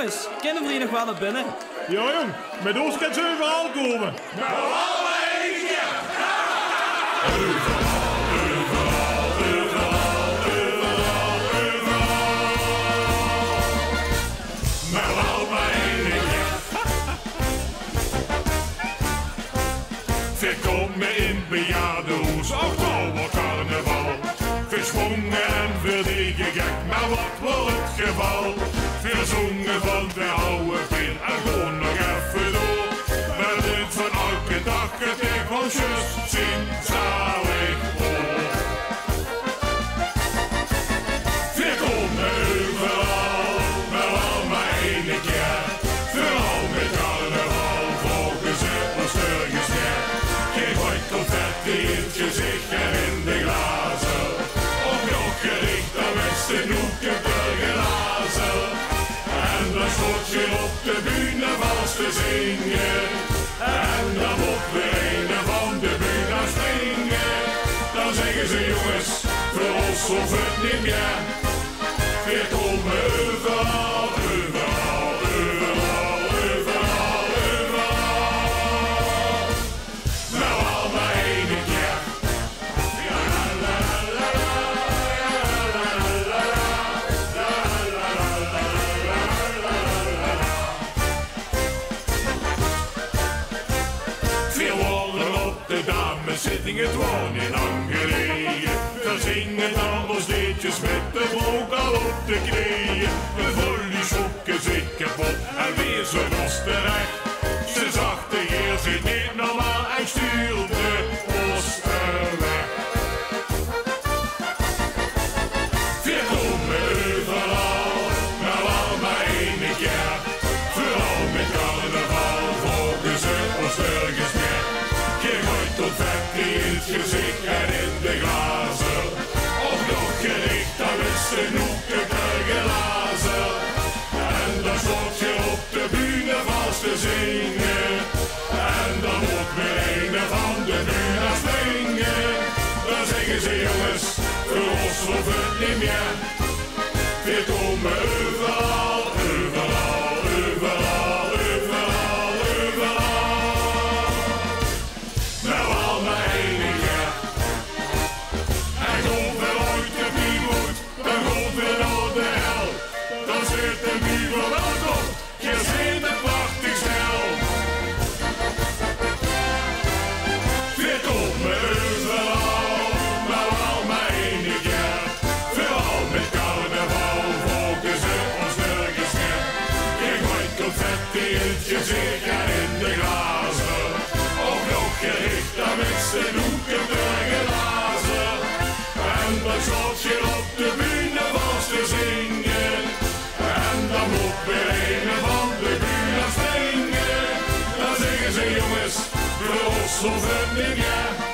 jongens, kennen jullie nog wel naar binnen? Ja jong, met ons kan ze overal komen. Maar allemaal één keer. Welkom in bejaardenhoes, oktober carnaval. Versprongen en verdegen gek, maar wat wordt het geval? Verzongen van de oude pin en gewoon nog even door. Maar dit van elke dag het ik van just zien, zalig hoor. We komen overal, maar al maar één keer. Vooral met carnaval, volgen ze ons teruggesnerd. Geen ooit confetti in het gezicht en in de glazen. Op nog gericht aan met z'n hoeken burgelazen. En dan schot je op de bühne vals te zingen. En dan moet weer een van de bühne springen. Dan zeggen ze jongens, voor ons hoeft het niet meer. We komen overal, overal, overal, overal, overal. Nou al maar één keer. Ja, la la la la, ja, la la la la, ja, la la la la, la la la. Veel woorden op de dameszitting, het woont in Angelegen. We zingen dan ons liedjes met de broek al op de knieën. We volley schokken zich kapot en weer zo los terecht. Ze zag de heer zit niet normaal en stuurde ons weg. We komen overal, nou al maar één keer. Vooral met carnaval volgen ze ons nergens meer. Geen gooit confetti in het gezicht en in de glazen. Of nog gericht aan met z'n hoeken burgelazen. En dan stond je op de bühne vals te zingen. En dan moet weer een van de bühne springen. Dan zeggen ze jongens, voor ons hoeft het niet meer. We komen overal, overal, overal, overal, overal. Nou al maar één keer. En komt wel ooit de piemhoed, dan komt weer naar de hel. Dan zit de buur welkom, je zit een prachtig stel. We komen overal, nou al maar één keer. Vooral met carnaval volgen ze ons nergens meer. Geen gooit confetti in het gezicht en in de glazen. Of nog gericht aan met z'n hoeken burgelazen. En dan schot je op de bühne vals te zingen. En dan moet weer een van de bühne springen. Dan zeggen ze jongens, voor ons hoeft het niet meer.